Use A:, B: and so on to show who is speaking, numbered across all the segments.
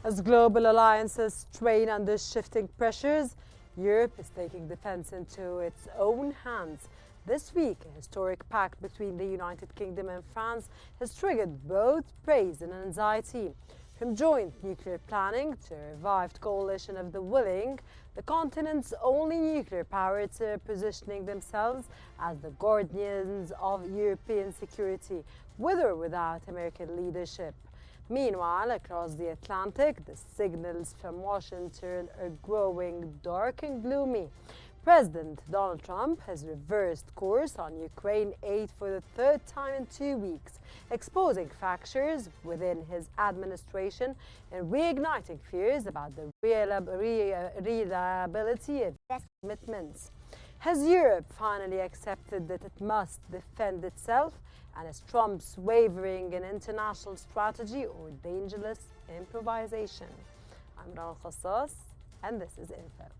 A: As global alliances strain under shifting pressures, Europe is taking defence into its own hands. This week, a historic pact between the United Kingdom and France has triggered both praise and anxiety. From joint nuclear planning to a revived coalition of the willing, the continent's only nuclear powers are positioning themselves as the guardians of European security, with or without American leadership. Meanwhile, across the Atlantic, the signals from Washington are growing dark and gloomy. President Donald Trump has reversed course on Ukraine aid for the third time in 2 weeks, exposing fractures within his administration and reigniting fears about the reliability of commitments. Has Europe finally accepted that it must defend itself? And is Trump's wavering in international strategy or dangerous improvisation? I'm Ral Khassas, and this is In Focus.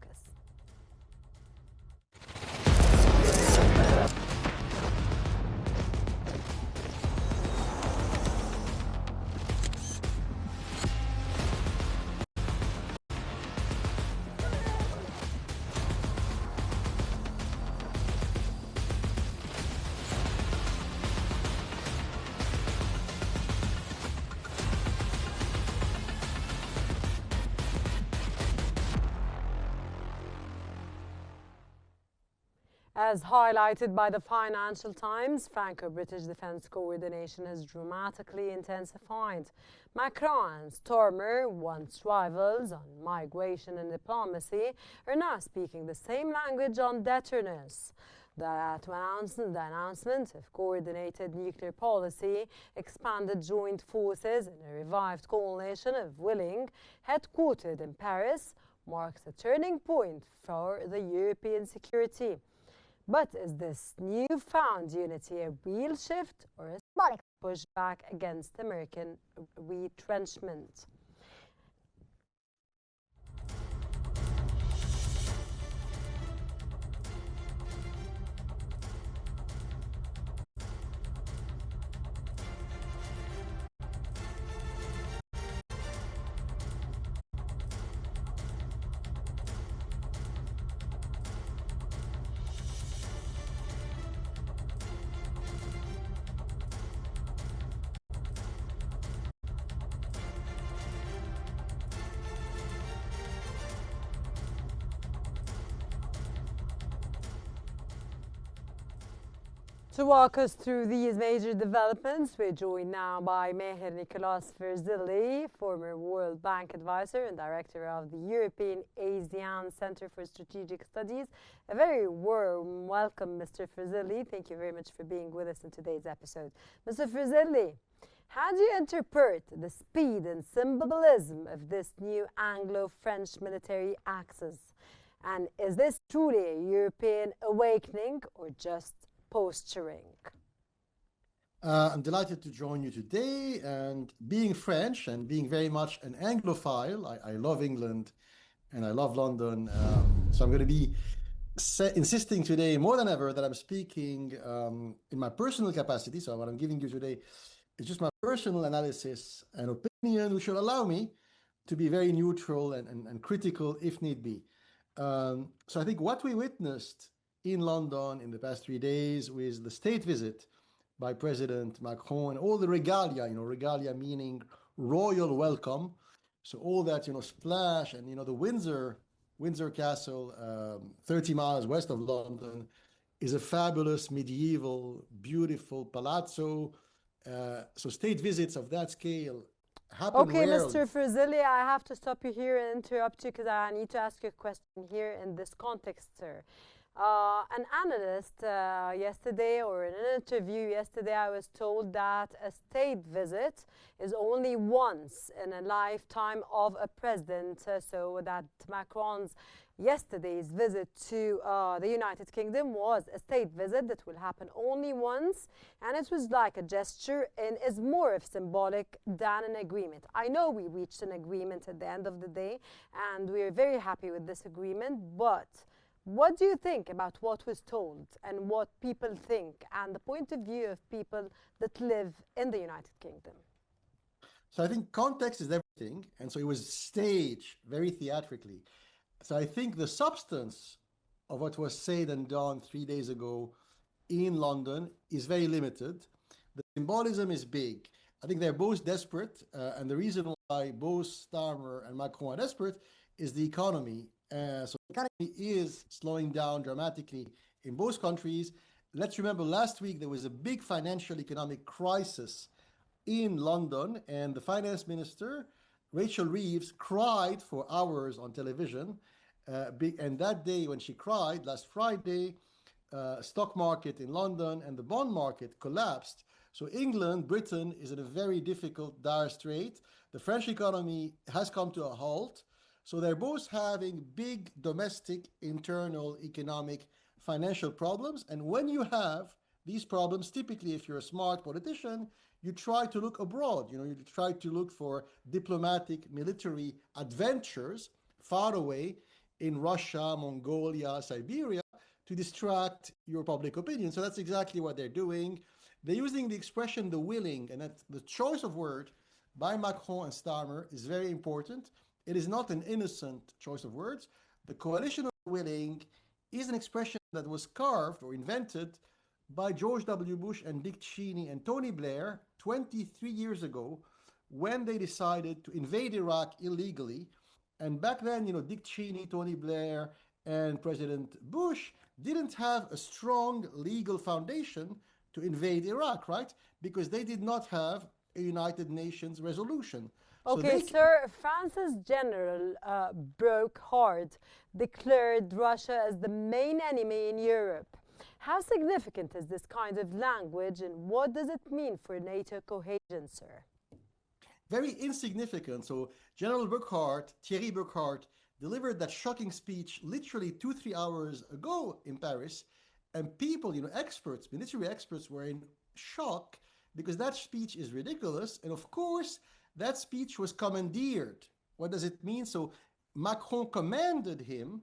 A: As highlighted by the Financial Times, Franco-British defence coordination has dramatically intensified. Macron and Starmer, once rivals on migration and diplomacy, are now speaking the same language on deterrence. The announcement of coordinated nuclear policy, expanded joint forces and a revived coalition of willing, headquartered in Paris, marks a turning point for the European security. But is this newfound unity a real shift or a symbolic pushback against American retrenchment? To walk us through these major developments, we're joined now by Meher Nicolas Verzilli, former World Bank advisor and director of the European ASEAN Center for Strategic Studies. A very warm welcome, Mr. Verzilli. Thank you very much for being with us in today's episode. Mr. Verzilli, how do you interpret the speed and symbolism of this new Anglo-French military axis? And is this truly a European awakening or just posturing?
B: I'm delighted to join you today, and being French and being very much an Anglophile, I love England and I love London, so I'm going to be insisting today more than ever that I'm speaking in my personal capacity. So what I'm giving you today is just my personal analysis and opinion, which will allow me to be very neutral and critical if need be. So I think what we witnessed in London in the past 3 days with the state visit by President Macron and all the regalia, regalia meaning royal welcome. So all that, splash and, the Windsor Castle, 30 miles west of London, is a fabulous, medieval, beautiful palazzo. So state visits of that scale happen
A: Okay,
B: rarely.
A: Mr. Verzilli, I have to stop you here and interrupt you because I need to ask you a question here in this context, sir. An analyst yesterday, or in an interview yesterday, I was told that a state visit is only once in a lifetime of a president. So that Macron's yesterday's visit to the United Kingdom was a state visit that will happen only once, and it was like a gesture and is more of symbolic than an agreement. I know we reached an agreement at the end of the day, and we are very happy with this agreement, but what do you think about what was told and what people think and the point of view of people that live in the United Kingdom?
B: So I think context is everything. And so it was staged very theatrically. So I think the substance of what was said and done 3 days ago in London is very limited. The symbolism is big. I think they're both desperate. And the reason why both Starmer and Macron are desperate is the economy. So the economy is slowing down dramatically in both countries. Let's remember last week there was a big financial economic crisis in London, and the finance minister, Rachel Reeves, cried for hours on television. And that day when she cried, last Friday, stock market in London and the bond market collapsed. So England, Britain is in a very difficult, dire strait. The French economy has come to a halt. So they're both having big domestic, internal, economic, financial problems. And when you have these problems, typically if you're a smart politician, you try to look abroad. You try to look for diplomatic, military adventures far away in Russia, Mongolia, Siberia, to distract your public opinion. So that's exactly what they're doing. They're using the expression "the willing," and that the choice of word by Macron and Starmer is very important. It is not an innocent choice of words. The coalition of the willing is an expression that was carved or invented by George W. Bush and Dick Cheney and Tony Blair 23 years ago when they decided to invade Iraq illegally. And back then, Dick Cheney, Tony Blair, and President Bush didn't have a strong legal foundation to invade Iraq, right? Because they did not have a United Nations resolution.
A: Okay, sir, France's general Brocard declared Russia as the main enemy in Europe. How significant is this kind of language, and what does it mean for NATO cohesion, sir?
B: Very insignificant. So General Thierry Burkhardt, delivered that shocking speech literally 2-3 hours ago in Paris, and people, experts, military experts, were in shock because that speech is ridiculous. And of course, that speech was commandeered. What does it mean? So Macron commanded him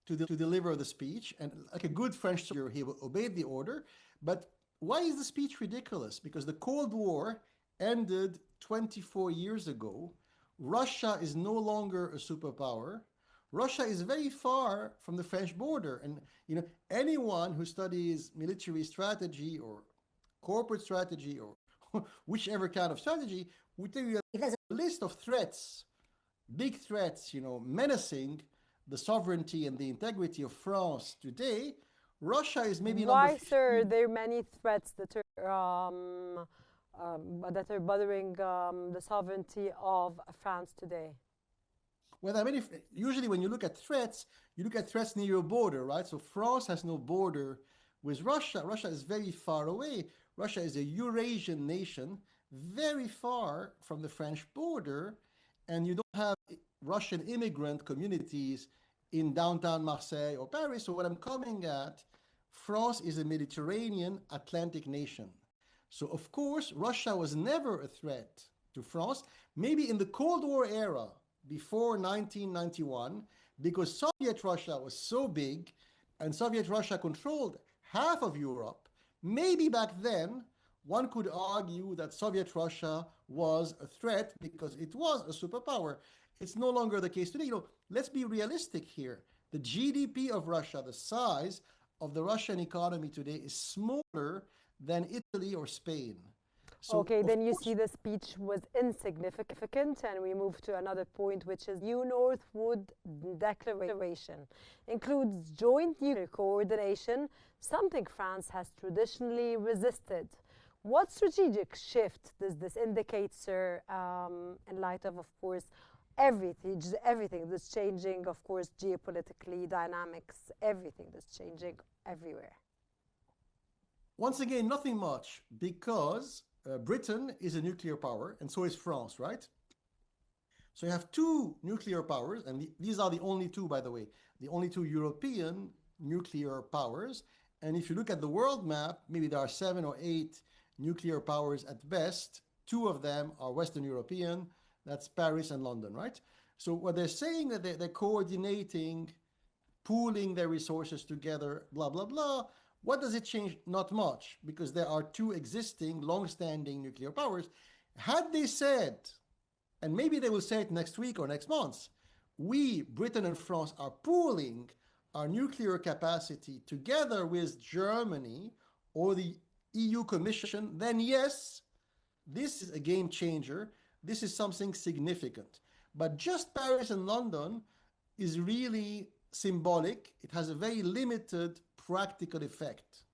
B: to deliver the speech, and like a good French soldier, he obeyed the order. But why is the speech ridiculous? Because the Cold War ended 24 years ago. Russia is no longer a superpower. Russia is very far from the French border. And anyone who studies military strategy or corporate strategy or whichever kind of strategy would tell you if there's a list of threats, big threats, menacing the sovereignty and the integrity of France today, Russia is maybe
A: Why,
B: number 15.
A: sir? There are many threats that are bothering the sovereignty of France today.
B: Well, usually when you look at threats, you look at threats near your border, right? So France has no border with Russia. Russia is very far away. Russia is a Eurasian nation, very far from the French border, and you don't have Russian immigrant communities in downtown Marseille or Paris. So what I'm coming at, France is a Mediterranean Atlantic nation. So of course, Russia was never a threat to France, maybe in the Cold War era before 1991, because Soviet Russia was so big and Soviet Russia controlled half of Europe. Maybe back then, one could argue that Soviet Russia was a threat because it was a superpower. It's no longer the case today. Let's be realistic here. The GDP of Russia, the size of the Russian economy today, is smaller than Italy or Spain.
A: So okay, then you see the speech was insignificant, and we move to another point, which is New Northwood Declaration. Includes joint nuclear coordination, something France has traditionally resisted. What strategic shift does this indicate, sir, in light of course, everything that's changing, of course, geopolitically, dynamics, everything that's changing everywhere?
B: Once again, nothing much, because Britain is a nuclear power, and so is France, right? So you have two nuclear powers, and these are the only two, by the way, the only two European nuclear powers. And if you look at the world map, maybe there are 7 or 8 nuclear powers at best. 2 of them are Western European. That's Paris and London, right? So what they're saying that they're coordinating, pooling their resources together, blah, blah, blah. What does it change? Not much, because there are 2 existing, long-standing nuclear powers. Had they said, and maybe they will say it next week or next month, we, Britain and France, are pooling our nuclear capacity together with Germany or the EU Commission, then yes, this is a game changer. This is something significant. But just Paris and London is really symbolic. It has a very limited practical effect.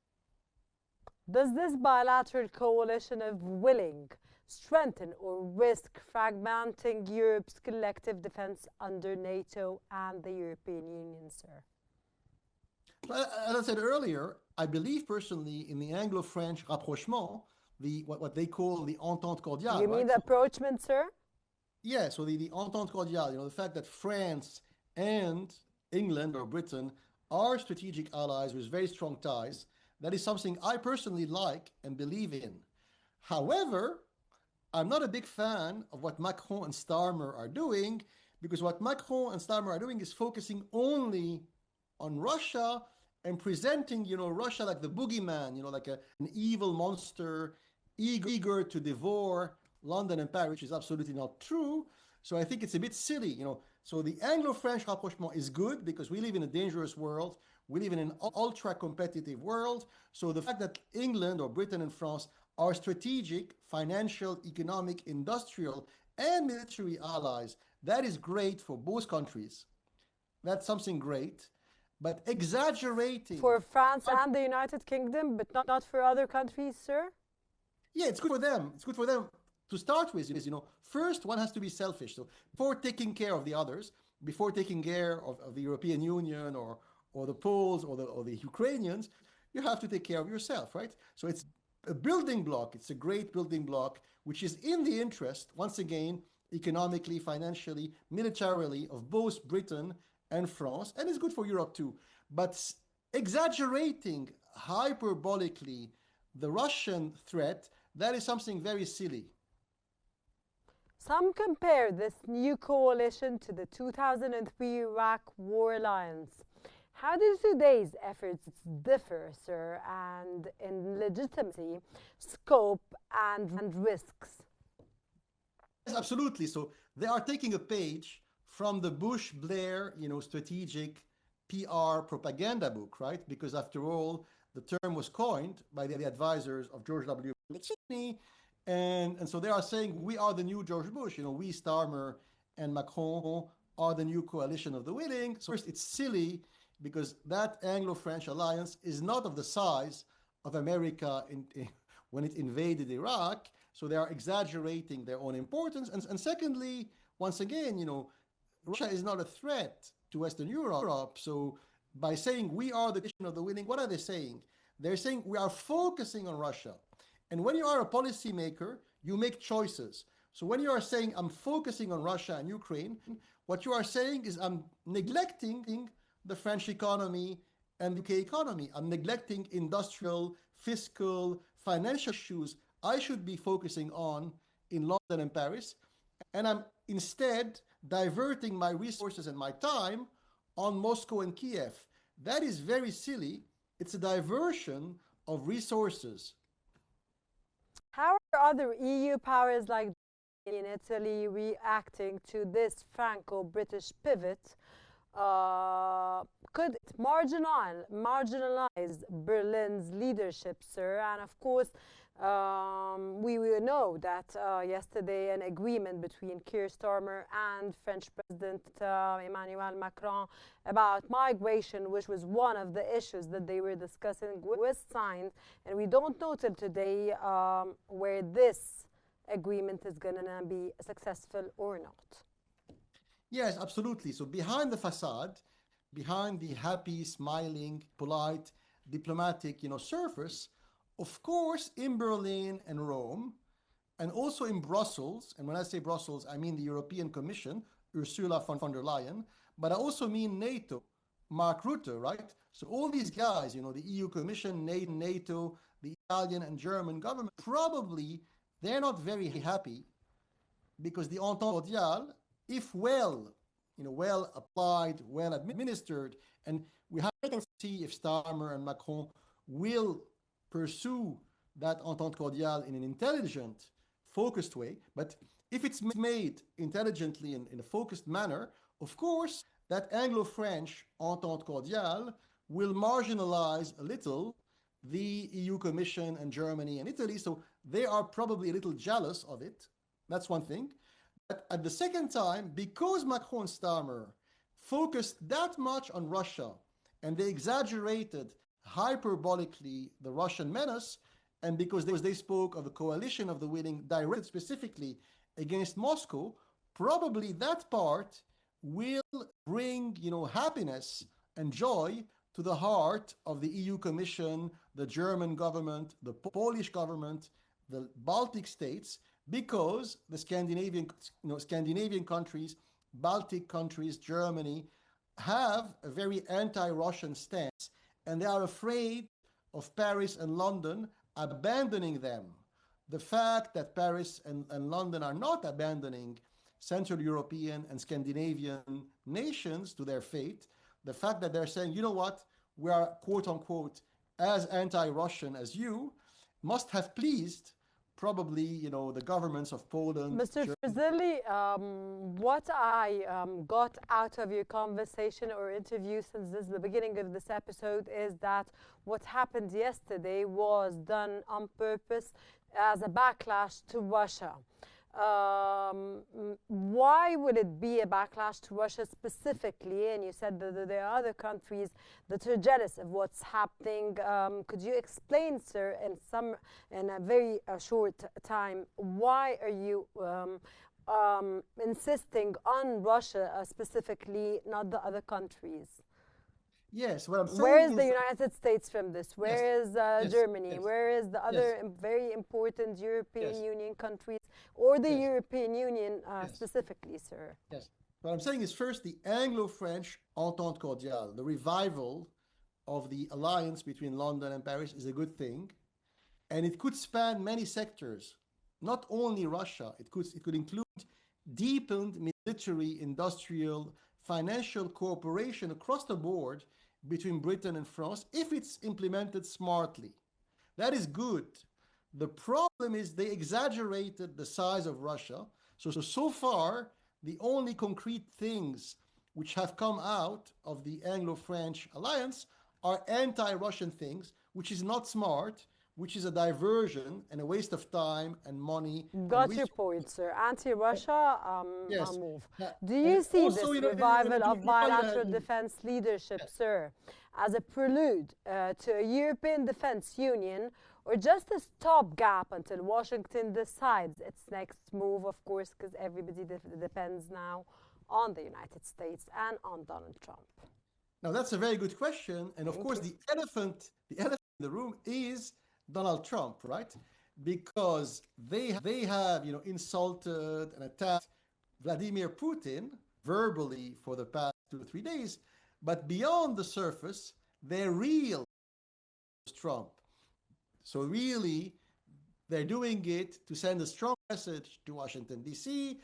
A: Does this bilateral coalition of willing strengthen or risk fragmenting Europe's collective defense under NATO and the European Union, sir?
B: As I said earlier, I believe personally in the Anglo-French rapprochement, what they call the entente cordiale.
A: You mean the approachment, sir?
B: Yeah, so the entente cordiale, the fact that France and England or Britain are strategic allies with very strong ties, that is something I personally like and believe in. However, I'm not a big fan of what Macron and Starmer are doing, because what Macron and Starmer are doing is focusing only on Russia and presenting, Russia like the boogeyman, like an evil monster, eager to devour London and Paris, which is absolutely not true. So I think it's a bit silly, So the Anglo-French rapprochement is good because we live in a dangerous world. We live in an ultra-competitive world. So the fact that England or Britain and France are strategic, financial, economic, industrial, and military allies, that is great for both countries. That's something great. But exaggerating...
A: For France and the United Kingdom, but not for other countries, sir?
B: Yeah, it's good for them. It's good for them to start with. First, one has to be selfish. So before taking care of the others, before taking care of the European Union or the Poles or the Ukrainians, you have to take care of yourself, right? So it's a building block. It's a great building block, which is in the interest, once again, economically, financially, militarily, of both Britain and France, and it's good for Europe too. But exaggerating hyperbolically the Russian threat, that is something very silly.
A: Some compare this new coalition to the 2003 Iraq war alliance. How do today's efforts differ, sir, and in legitimacy, scope, and risks?
B: Yes, absolutely. So they are taking a page from the Bush-Blair, strategic PR propaganda book, right? Because after all, the term was coined by the advisors of George W. Bush. And so they are saying, we are the new George Bush. We, Starmer and Macron, are the new coalition of the willing. So first, it's silly because that Anglo-French alliance is not of the size of America when it invaded Iraq. So they are exaggerating their own importance. And secondly, once again, Russia is not a threat to Western Europe. So by saying we are the coalition of the willing, what are they saying? They're saying we are focusing on Russia. And when you are a policymaker, you make choices. So when you are saying I'm focusing on Russia and Ukraine, what you are saying is I'm neglecting the French economy and the UK economy. I'm neglecting industrial, fiscal, financial issues I should be focusing on in London and Paris. And I'm instead diverting my resources and my time on Moscow and Kiev. That is very silly. It's a diversion of resources.
A: How are other EU powers like in Italy reacting to this Franco-British pivot? Could it marginalize Berlin's leadership, sir? And of course, we will know that yesterday an agreement between Keir Starmer and French President Emmanuel Macron about migration, which was one of the issues that they were discussing, was signed. And we don't know till today where this agreement is going to be successful or not.
B: Yes, absolutely. So behind the facade, behind the happy, smiling, polite, diplomatic, surface, of course, in Berlin and Rome, and also in Brussels, and when I say Brussels, I mean the European Commission, Ursula von der Leyen, but I also mean NATO, Mark Rutte, right? So all these guys, the EU Commission, NATO, the Italian and German government, probably they're not very happy because the entente cordiale, if well applied, well administered, and we have to see if Starmer and Macron will pursue that entente cordiale in an intelligent, focused way. But if it's made intelligently in a focused manner, of course, that Anglo-French entente cordiale will marginalize a little the EU Commission and Germany and Italy. So they are probably a little jealous of it. That's one thing. But at the second time, because Macron and Starmer focused that much on Russia and they exaggerated hyperbolically the Russian menace, and because they spoke of a coalition of the willing directed specifically against Moscow, probably that part will bring, happiness and joy to the heart of the EU Commission, the German government, the Polish government, the Baltic states, because the Scandinavian countries, Baltic countries, Germany, have a very anti-Russian stance, and they are afraid of Paris and London abandoning them. The fact that Paris and London are not abandoning Central European and Scandinavian nations to their fate, the fact that they're saying, you know what, we are quote unquote as anti-Russian as you, must have pleased probably, the governments of Poland.
A: Mr. Frizzelli, what I got out of your conversation or interview since the beginning of this episode is that what happened yesterday was done on purpose as a backlash to Russia. Why would it be a backlash to Russia specifically? And you said that there are other countries that are jealous of what's happening. Could you explain, sir, in a very short time, why are you insisting on Russia specifically, not the other countries?
B: Yes, what I'm saying
A: where is the United States from this? Where is Germany?
B: Yes.
A: Where is the other very important European Union countries, or the European Union specifically, sir?
B: Yes. What I'm saying is, first, the Anglo-French entente cordiale, the revival of the alliance between London and Paris, is a good thing, and it could span many sectors, not only Russia. It could include deepened military, industrial, financial cooperation across the board between Britain and France, if it's implemented smartly. That is good. The problem is they exaggerated the size of Russia. So far, the only concrete things which have come out of the Anglo-French alliance are anti-Russian things, which is not smart, which is a diversion and a waste of time and money.
A: Got your point, sir. Anti-Russia move. Do you see
B: also,
A: this revival of bilateral defense leadership, sir, as a prelude to a European defense union, or just a stopgap until Washington decides its next move, of course, because everybody depends now on the United States and on Donald Trump?
B: Now, that's a very good question. And of course, the elephant in the room is Donald Trump, right? Because they have, insulted and attacked Vladimir Putin verbally for the past 2 or 3 days, but beyond the surface, they're real Trump. So really, they're doing it to send a strong message to Washington, D.C.,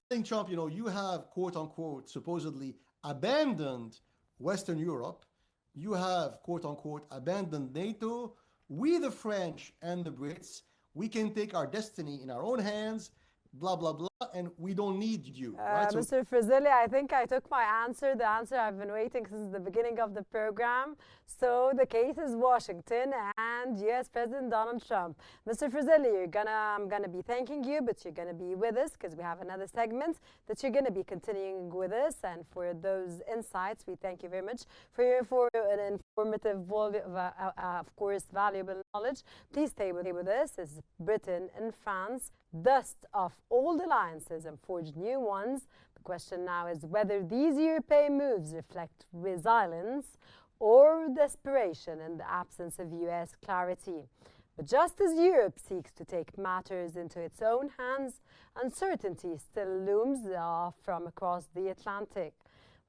B: telling Trump, you have, quote unquote, supposedly abandoned Western Europe. You have, quote unquote, abandoned NATO. We, the French and the Brits, we can take our destiny in our own hands, blah, blah, blah, and we don't need you. Right?
A: Mr. Frizzelli, I think I took my answer, the answer I've been waiting since the beginning of the program. So the case is Washington and U.S. President Donald Trump. Mr. Frizzelli, I'm gonna be thanking you, but you're gonna be with us because we have another segment that you're gonna be continuing with us. And for those insights, we thank you very much for your informative, of course, valuable knowledge. Please stay with us as Britain and France dust off old alliances and forge new ones. The question now is whether these European moves reflect resilience or desperation in the absence of US clarity. But just as Europe seeks to take matters into its own hands, uncertainty still looms from across the Atlantic.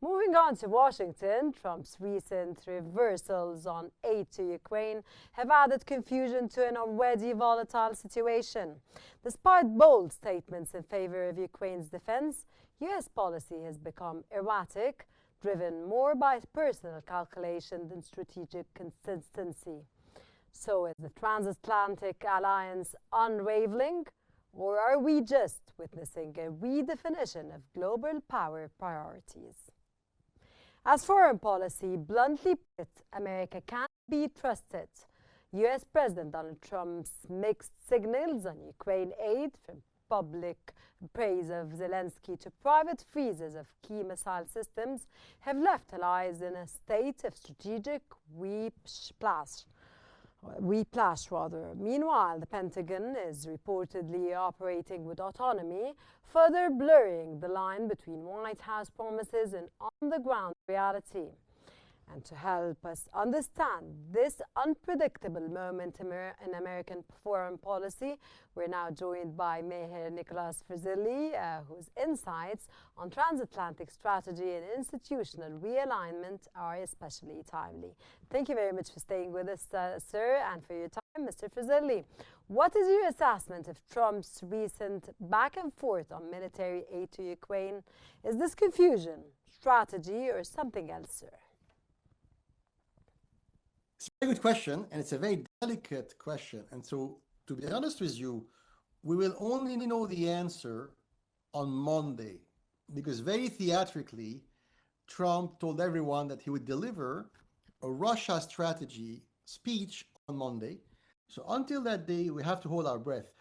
A: Moving on to Washington, Trump's recent reversals on aid to Ukraine have added confusion to an already volatile situation. Despite bold statements in favor of Ukraine's defense, U.S. policy has become erratic, driven more by personal calculation than strategic consistency. So is the transatlantic alliance unraveling, Or are we just witnessing a redefinition of global power priorities? As foreign policy, bluntly put, America can't be trusted. US President Donald Trump's mixed signals on Ukraine aid, from public praise of Zelensky to private freezes of key missile systems, have left allies in a state of strategic whiplash. Meanwhile, the Pentagon is reportedly operating with autonomy, further blurring the line between White House promises and on-the-ground reality. And to help us understand this unpredictable moment in American foreign policy, we're now joined by Maher Nicholas Frizilli, whose insights on transatlantic strategy and institutional realignment are especially timely. Thank you very much for staying with us, sir, and for your time, Mr. Frizilli. What is your assessment of Trump's recent back and forth on military aid to Ukraine? Is this confusion, strategy, or something else, sir?
B: It's a very good question, and it's a very delicate question. And so, to be honest with you, we will only know the answer on Monday, because very theatrically, Trump told everyone that he would deliver a Russia strategy speech on Monday. So until that day, we have to hold our breath.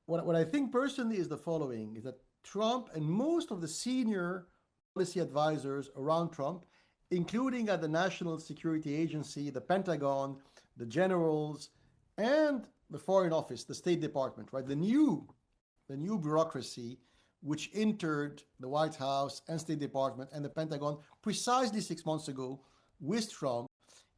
B: What I think personally is the following, is that Trump and most of the senior policy advisors around Trump, including at the National Security Agency, the Pentagon, the generals, and the Foreign Office, the State Department, right? The new bureaucracy which entered the White House and State Department and the Pentagon precisely 6 months ago with Trump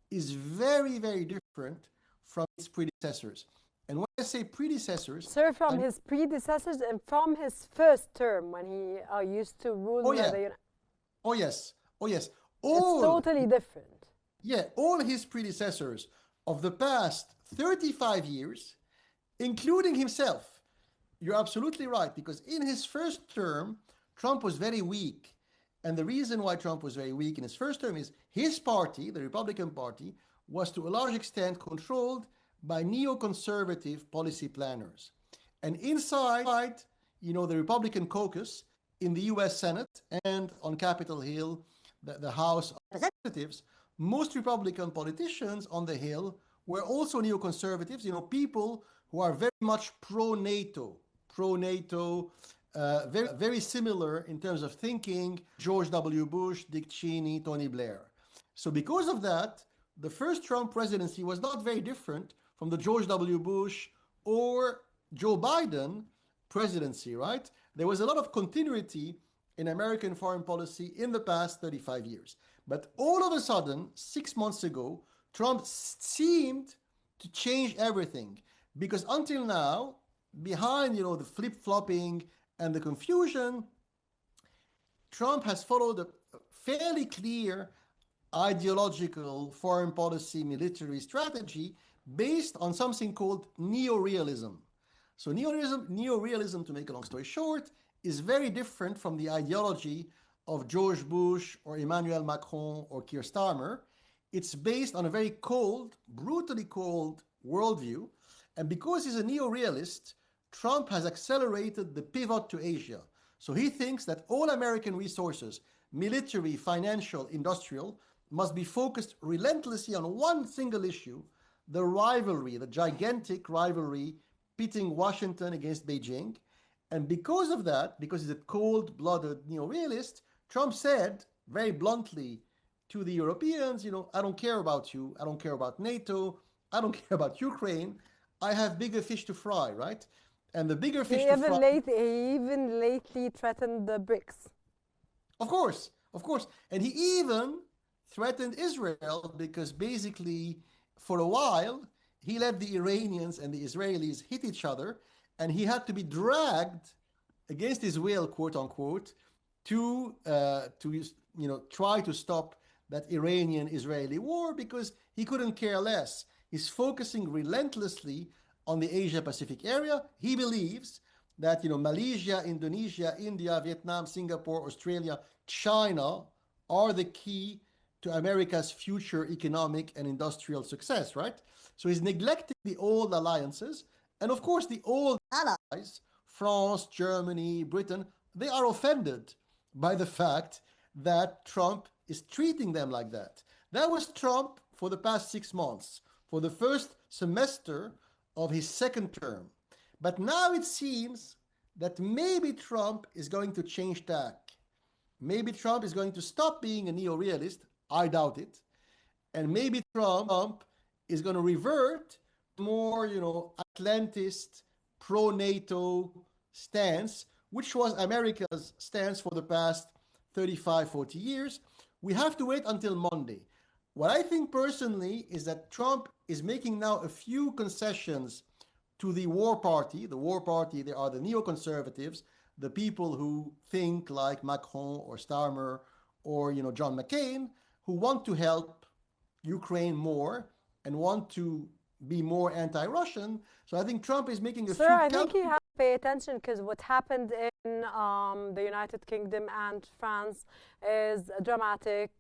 B: is very, very different from its predecessors. And when I say predecessors...
A: Sir, from his predecessors and from his first term when he used to rule the...
B: Oh, yes.
A: It's totally different.
B: Yeah, all his predecessors of the past 35 years, including himself, you're absolutely right, because in his first term, Trump was very weak. And the reason why Trump was very weak in his first term is his party, the Republican Party, was to a large extent controlled by neoconservative policy planners. And inside, the Republican caucus in the US Senate and on Capitol Hill, the House of Representatives, most Republican politicians on the Hill were also neoconservatives, people who are very much pro-NATO, very, very similar in terms of thinking, George W. Bush, Dick Cheney, Tony Blair. So because of that, the first Trump presidency was not very different from the George W. Bush or Joe Biden presidency, right? There was a lot of continuity in American foreign policy in the past 35 years. But all of a sudden, 6 months ago, Trump seemed to change everything. Because until now, behind, the flip-flopping and the confusion, Trump has followed a fairly clear ideological foreign policy military strategy based on something called neorealism. So neorealism, to make a long story short, is very different from the ideology of George Bush or Emmanuel Macron or Keir Starmer. It's based on a very cold, brutally cold worldview. And because he's a neorealist, Trump has accelerated the pivot to Asia. So he thinks that all American resources, military, financial, industrial, must be focused relentlessly on one single issue, the rivalry, the gigantic rivalry pitting Washington against Beijing. And because of that, because he's a cold-blooded neorealist, Trump said very bluntly to the Europeans, I don't care about you, I don't care about NATO, I don't care about Ukraine, I have bigger fish to fry, right? And the bigger fish to fry...
A: He even lately threatened the BRICS.
B: Of course. And he even threatened Israel because basically, for a while, he let the Iranians and the Israelis hit each other, and he had to be dragged against his will, quote unquote, to try to stop that Iranian-Israeli war because he couldn't care less. He's focusing relentlessly on the Asia-Pacific area. He believes that Malaysia, Indonesia, India, Vietnam, Singapore, Australia, China are the key to America's future economic and industrial success, right? So he's neglecting the old alliances. And of course, the old allies France, Germany, Britain, they are offended by the fact that Trump is treating them like that. That was Trump for the past 6 months, for the first semester of his second term. But now it seems that maybe Trump is going to change tack. Maybe Trump is going to stop being a neo-realist. I doubt it. And maybe Trump is going to revert to more, Atlantist, pro-NATO stance, which was America's stance for the past 35, 40 years. We have to wait until Monday. What I think personally is that Trump is making now a few concessions to the war party. The war party, they are the neoconservatives, the people who think like Macron or Starmer or, John McCain, who want to help Ukraine more and want to be more anti-Russian. So I think Trump is making a few...
A: Sir, I think you have to pay attention, because what happened in the United Kingdom and France is dramatic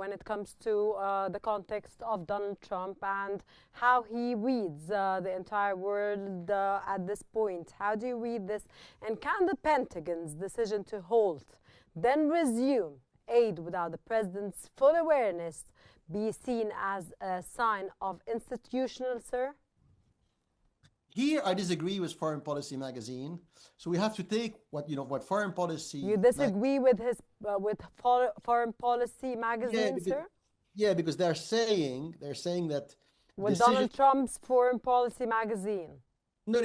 A: when it comes to the context of Donald Trump and how he reads the entire world at this point. How do you read this? And can the Pentagon's decision to halt, then resume aid without the president's full awareness, be seen as a sign of institutional, sir?
B: Here, I disagree with Foreign Policy magazine. So we have to take what Foreign Policy...
A: You disagree with his Foreign Policy magazine, sir?
B: Yeah, because they're saying that...
A: With Donald Trump's Foreign Policy magazine.
B: No,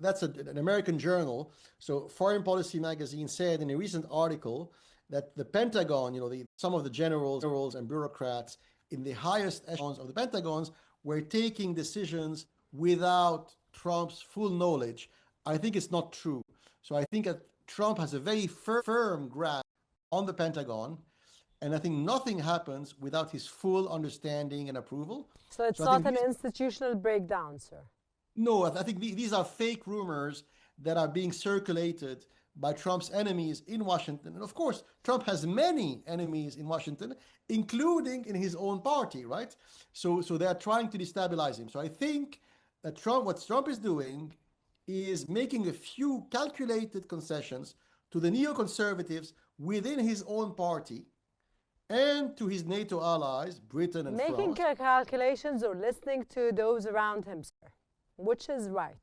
B: that's an American journal. So Foreign Policy magazine said in a recent article that the Pentagon, some of the generals and bureaucrats in the highest echelons of the Pentagons were taking decisions without Trump's full knowledge. I think it's not true. So I think that Trump has a very firm grasp on the Pentagon, and I think nothing happens without his full understanding and approval.
A: So it's not an institutional breakdown, sir?
B: No, I think these are fake rumors that are being circulated by Trump's enemies in Washington. And of course, Trump has many enemies in Washington, including in his own party, right? So they are trying to destabilize him. So I think that what Trump is doing is making a few calculated concessions to the neoconservatives within his own party and to his NATO allies, Britain and France.
A: Making calculations or listening to those around him, sir, which is right?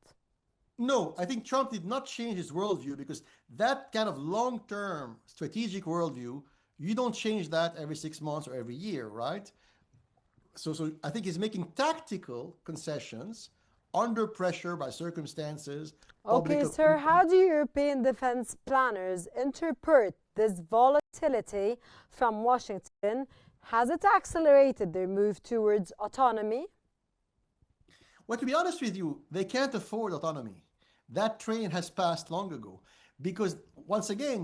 B: No, I think Trump did not change his worldview, because that kind of long-term strategic worldview, you don't change that every 6 months or every year, right? So I think he's making tactical concessions under pressure by circumstances.
A: Okay, sir, how do European defense planners interpret this volatility from Washington? Has it accelerated their move towards autonomy?
B: Well, to be honest with you, they can't afford autonomy. That train has passed long ago, because once again,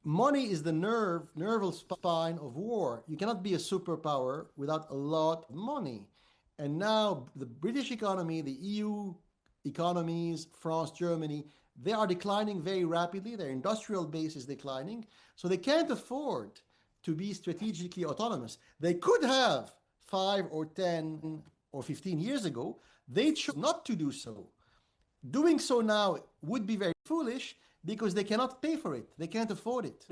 B: money is the nerval spine of war. You cannot be a superpower without a lot of money. And now the British economy, the EU economies, France, Germany, they are declining very rapidly. Their industrial base is declining. So they can't afford to be strategically autonomous. They could have 5 or 10 or 15 years ago. They chose not to do so. Doing so now would be very foolish, because they cannot pay for it. They can't afford it.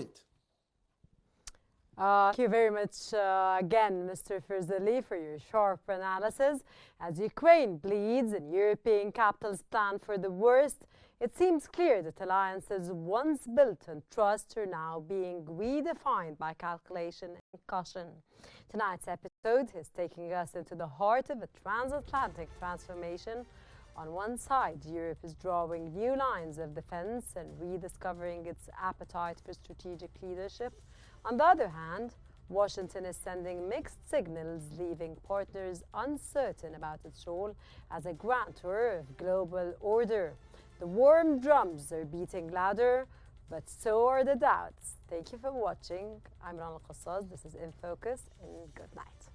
A: Thank you very much again, Mr. Ferzali, for your sharp analysis. As Ukraine bleeds and European capitals plan for the worst, it seems clear that alliances once built on trust are now being redefined by calculation and caution. Tonight's episode is taking us into the heart of a transatlantic transformation. On one side, Europe is drawing new lines of defense and rediscovering its appetite for strategic leadership. On the other hand, Washington is sending mixed signals, leaving partners uncertain about its role as a grantor of global order. The warm drums are beating louder, but so are the doubts. Thank you for watching. I'm Rana Al-Qassas. This is In Focus, and good night.